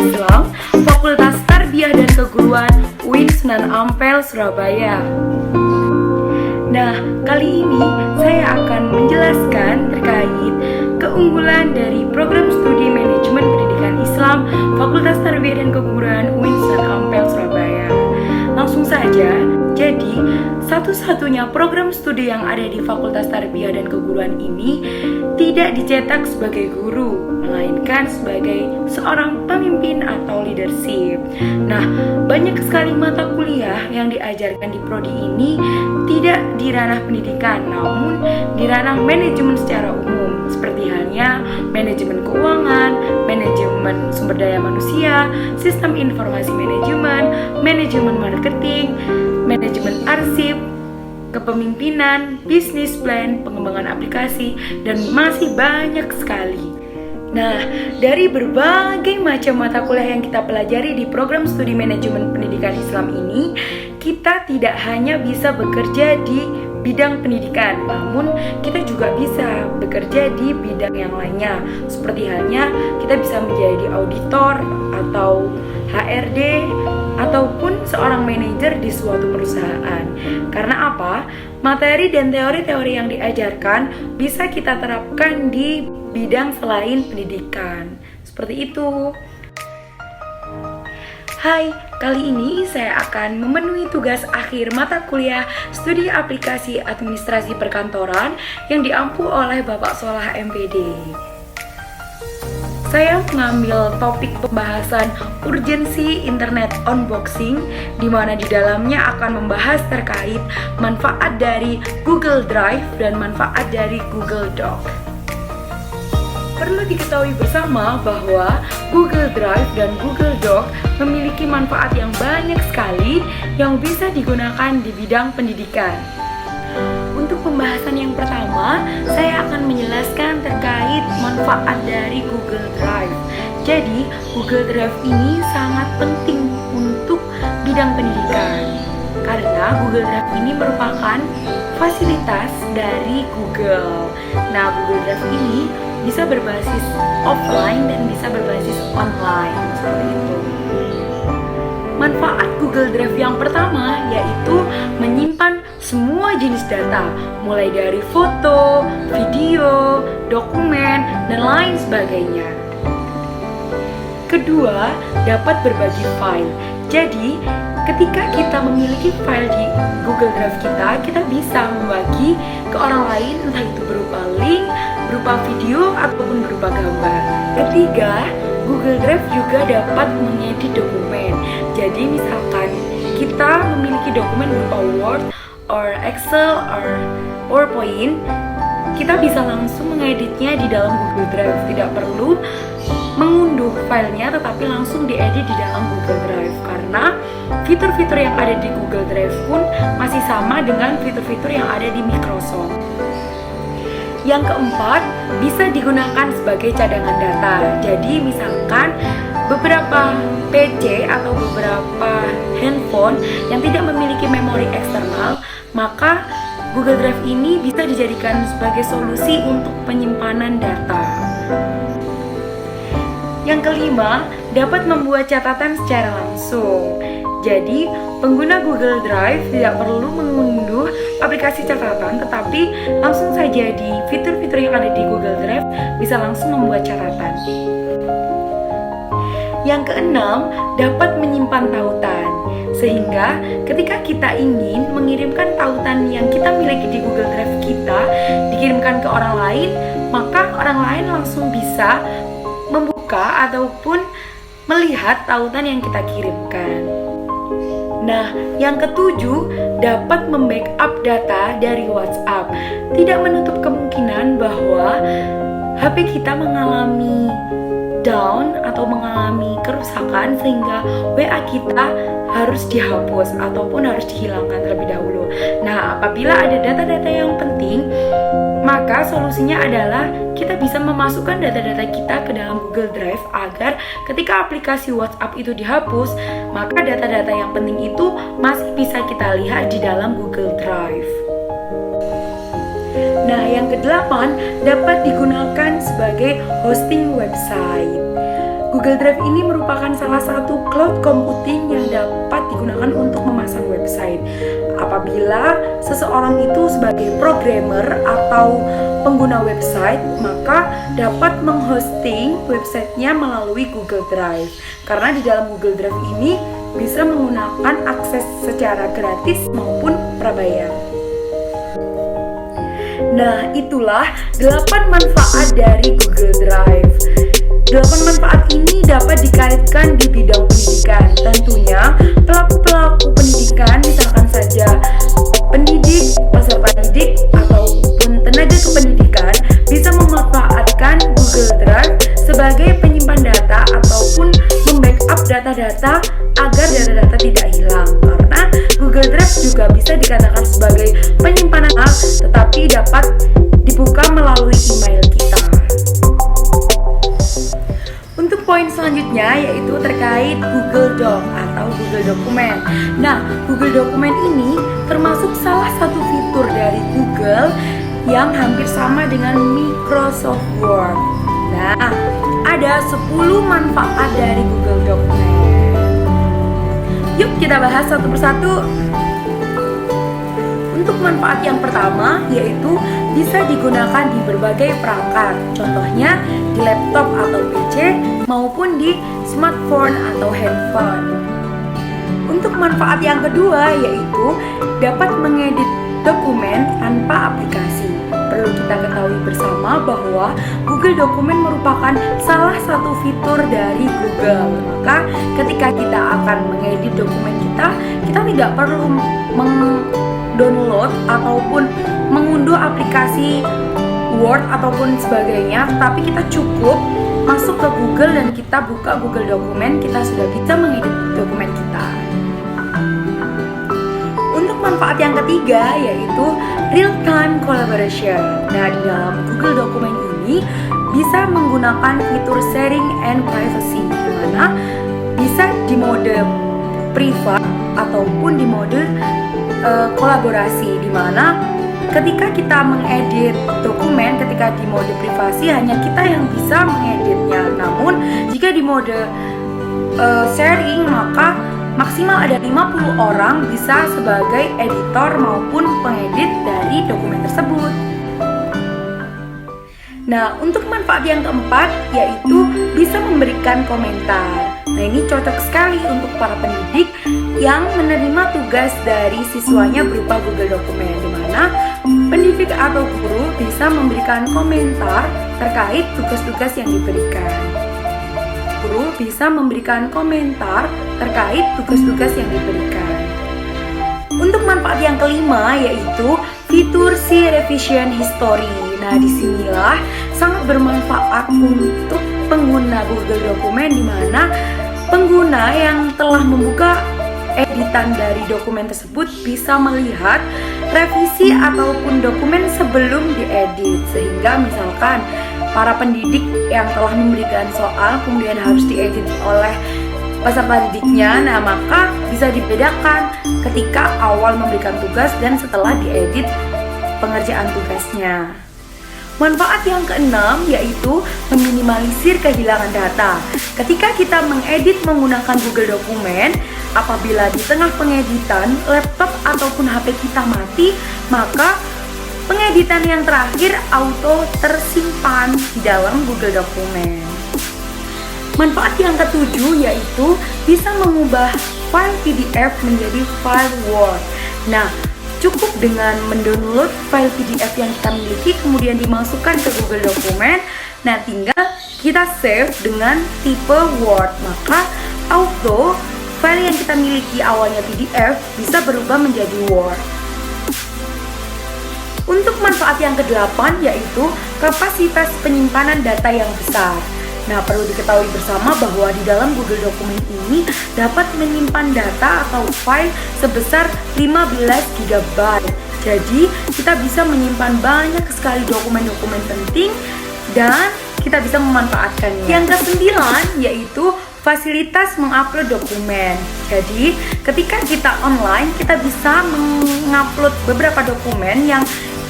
Islam, Fakultas Tarbiyah dan Keguruan UIN Sunan Ampel, Surabaya. Nah, kali ini saya akan menjelaskan terkait keunggulan dari program studi manajemen pendidikan Islam Fakultas Tarbiyah dan Keguruan UIN Sunan Ampel, Surabaya. Langsung saja, jadi satu-satunya program studi yang ada di Fakultas Tarbiyah dan Keguruan ini tidak dicetak sebagai guru, melainkan sebagai seorang pemimpin atau leadership. Nah, banyak sekali mata kuliah yang diajarkan di prodi ini tidak di ranah pendidikan, namun di ranah manajemen secara umum, seperti halnya manajemen keuangan, manajemen sumber daya manusia, sistem informasi manajemen, manajemen marketing, manajemen arsip, kepemimpinan, bisnis plan, pengembangan aplikasi, dan masih banyak sekali. Nah, dari berbagai macam mata kuliah yang kita pelajari di program studi manajemen pendidikan Islam ini, kita tidak hanya bisa bekerja di bidang pendidikan, namun kita juga bisa bekerja di bidang yang lainnya. Seperti halnya kita bisa menjadi auditor atau HRD ataupun seorang manajer di suatu perusahaan. Karena apa? Materi dan teori-teori yang diajarkan bisa kita terapkan di bidang selain pendidikan. Seperti itu. Hai, kali ini saya akan memenuhi tugas akhir mata kuliah Studi Aplikasi Administrasi Perkantoran yang diampu oleh Bapak Solah MPD. Saya mengambil topik pembahasan urgensi internet unboxing, di mana di dalamnya akan membahas terkait manfaat dari Google Drive dan manfaat dari Google Doc. Perlu diketahui bersama bahwa Google Drive dan Google Doc memiliki manfaat yang banyak sekali yang bisa digunakan di bidang pendidikan. Untuk pembahasan yang pertama, saya akan menjelaskan terkait manfaat dari Google Drive. Jadi, Google Drive ini sangat penting untuk bidang pendidikan karena Google Drive ini merupakan fasilitas dari Google. Nah, Google Drive ini bisa berbasis offline dan bisa berbasis online, seperti itu. Manfaat Google Drive yang pertama yaitu menyimpan semua jenis data, mulai dari foto, video, dokumen, dan lain sebagainya. Kedua, dapat berbagi file. Jadi, ketika kita memiliki file di Google Drive kita bisa membagi ke orang lain, entah itu berupa link, berupa video, ataupun berupa gambar. Ketiga, Google Drive juga dapat mengedit dokumen. Jadi misalkan kita memiliki dokumen berupa Word, or Excel, or PowerPoint, kita bisa langsung mengeditnya di dalam Google Drive. Tidak perlu mengunduh filenya, tetapi langsung diedit di dalam Google Drive. Karena fitur-fitur yang ada di Google Drive pun masih sama dengan fitur-fitur yang ada di Microsoft. Yang keempat, bisa digunakan sebagai cadangan data. Jadi misalkan beberapa PC atau beberapa handphone yang tidak memiliki memori eksternal, maka Google Drive ini bisa dijadikan sebagai solusi untuk penyimpanan data. Yang kelima, dapat membuat catatan secara langsung. Jadi, pengguna Google Drive tidak perlu mengunduh aplikasi catatan, tetapi langsung saja di fitur-fitur yang ada di Google Drive bisa langsung membuat catatan. Yang keenam, dapat menyimpan tautan. Sehingga ketika kita ingin mengirimkan tautan yang kita miliki di Google Drive kita dikirimkan ke orang lain, maka orang lain langsung bisa membuka ataupun melihat tautan yang kita kirimkan. Nah, yang ketujuh, dapat membackup data dari WhatsApp. Tidak menutup kemungkinan bahwa HP kita mengalami down atau mengalami kerusakan sehingga WA kita harus dihapus ataupun harus dihilangkan terlebih dahulu. Nah, apabila ada data-data yang penting, maka solusinya adalah kita bisa memasukkan data-data kita ke dalam Google Drive agar ketika aplikasi WhatsApp itu dihapus, maka data-data yang penting itu masih bisa kita lihat di dalam Google Drive. Nah, yang kedelapan, dapat digunakan sebagai hosting website. Google Drive ini merupakan salah satu cloud computing yang dapat digunakan untuk memasang website. Apabila seseorang itu sebagai programmer atau pengguna website, maka dapat menghosting websitenya melalui Google Drive. Karena di dalam Google Drive ini bisa menggunakan akses secara gratis maupun prabayar. Nah, itulah 8 manfaat dari Google Drive. 8 manfaat ini dapat dikaitkan di bidang pendidikan. Tentunya pelaku-pelaku pendidikan, misalkan saja pendidik, peserta didik, ataupun tenaga kependidikan bisa memanfaatkan Google Drive sebagai penyimpan data ataupun membackup data-data agar data-data tidak hilang. Karena Google Drive juga bisa dikatakan sebagai penyimpanan tetapi dapat dibuka melalui email kita. Untuk poin selanjutnya yaitu terkait Google Doc atau Google Dokumen. Nah, Google Dokumen ini termasuk salah satu fitur dari Google yang hampir sama dengan Microsoft Word. Nah, ada 10 manfaat dari Google Dokumen. Yuk kita bahas satu persatu. Untuk manfaat yang pertama yaitu bisa digunakan di berbagai perangkat. Contohnya di laptop atau PC maupun di smartphone atau handphone. Untuk manfaat yang kedua yaitu dapat mengedit dokumen tanpa aplikasi. Perlu kita ketahui bersama bahwa Google Dokumen merupakan salah satu fitur dari Google. Maka ketika kita akan mengedit dokumen kita tidak perlu download ataupun mengunduh aplikasi Word ataupun sebagainya, tapi kita cukup masuk ke Google dan kita buka Google Dokumen, kita sudah bisa mengedit dokumen kita. Untuk manfaat yang ketiga yaitu real time collaboration. Nah, di dalam Google Dokumen ini bisa menggunakan fitur sharing and privacy, di mana bisa di mode privat ataupun di mode kolaborasi, di mana ketika kita mengedit dokumen, ketika di mode privasi hanya kita yang bisa mengeditnya. Namun jika di mode sharing maka maksimal ada 50 orang bisa sebagai editor maupun pengedit dari dokumen tersebut. Nah, untuk manfaat yang keempat yaitu bisa memberikan komentar. Nah, ini cocok sekali untuk para pendidik yang menerima tugas dari siswanya berupa Google Dokumen, di mana pendidik atau guru bisa memberikan komentar terkait tugas-tugas yang diberikan. Guru bisa memberikan komentar terkait tugas-tugas yang diberikan. Untuk manfaat yang kelima yaitu fitur si revision history. Nah, disinilah sangat bermanfaat untuk pengguna Google Dokumen, di mana pengguna yang telah membuka editan dari dokumen tersebut bisa melihat revisi ataupun dokumen sebelum diedit. Sehingga misalkan para pendidik yang telah memberikan soal kemudian harus diedit oleh peserta didiknya, nah maka bisa dibedakan ketika awal memberikan tugas dan setelah diedit pengerjaan tugasnya. Manfaat yang keenam yaitu meminimalisir kehilangan data. Ketika kita mengedit menggunakan Google Dokumen, apabila di tengah pengeditan laptop ataupun HP kita mati, maka pengeditan yang terakhir auto tersimpan di dalam Google Dokumen. Manfaat yang ketujuh yaitu bisa mengubah file PDF menjadi file Word. Nah, cukup dengan mendownload file PDF yang kita miliki kemudian dimasukkan ke Google Dokumen. Nah, tinggal kita save dengan tipe Word, maka auto file yang kita miliki awalnya PDF bisa berubah menjadi Word. Untuk manfaat yang ke-8 yaitu kapasitas penyimpanan data yang besar. Nah, perlu diketahui bersama bahwa di dalam Google Dokumen ini dapat menyimpan data atau file sebesar 15 GB. Jadi, kita bisa menyimpan banyak sekali dokumen-dokumen penting dan kita bisa memanfaatkannya. Yang ke-9 yaitu fasilitas mengupload dokumen. Jadi, ketika kita online, kita bisa mengupload beberapa dokumen yang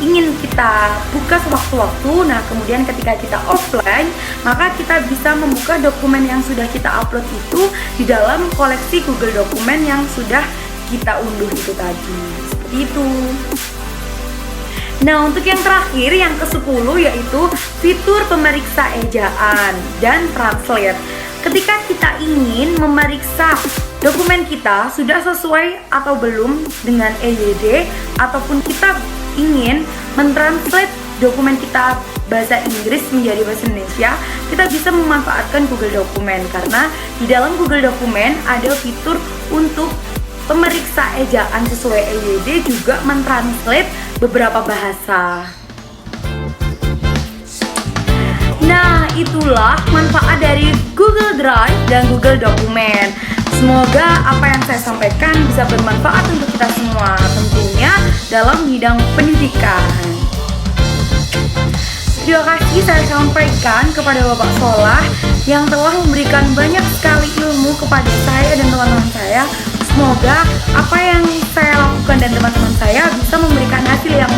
ingin kita buka sewaktu-waktu. Nah, kemudian ketika kita offline, maka kita bisa membuka dokumen yang sudah kita upload itu di dalam koleksi Google Dokumen yang sudah kita unduh itu tadi. Seperti itu. Nah, untuk yang terakhir, yang ke-10, yaitu fitur pemeriksa ejaan dan translate. Ketika kita ingin memeriksa dokumen kita sudah sesuai atau belum dengan EYD, ataupun kita ingin mentranslate dokumen kita bahasa Inggris menjadi bahasa Indonesia, kita bisa memanfaatkan Google Dokumen, karena di dalam Google Dokumen ada fitur untuk pemeriksa ejaan sesuai EYD, juga mentranslate beberapa bahasa. Nah, itulah manfaat dari Google Drive dan Google Dokumen. Semoga apa yang saya sampaikan bisa bermanfaat untuk kita semua, tentunya dalam bidang pendidikan. Terima kasih saya sampaikan kepada Bapak Solah yang telah memberikan banyak sekali ilmu kepada saya dan teman-teman saya. Semoga apa yang saya lakukan dan teman-teman saya bisa memberikan hasil yang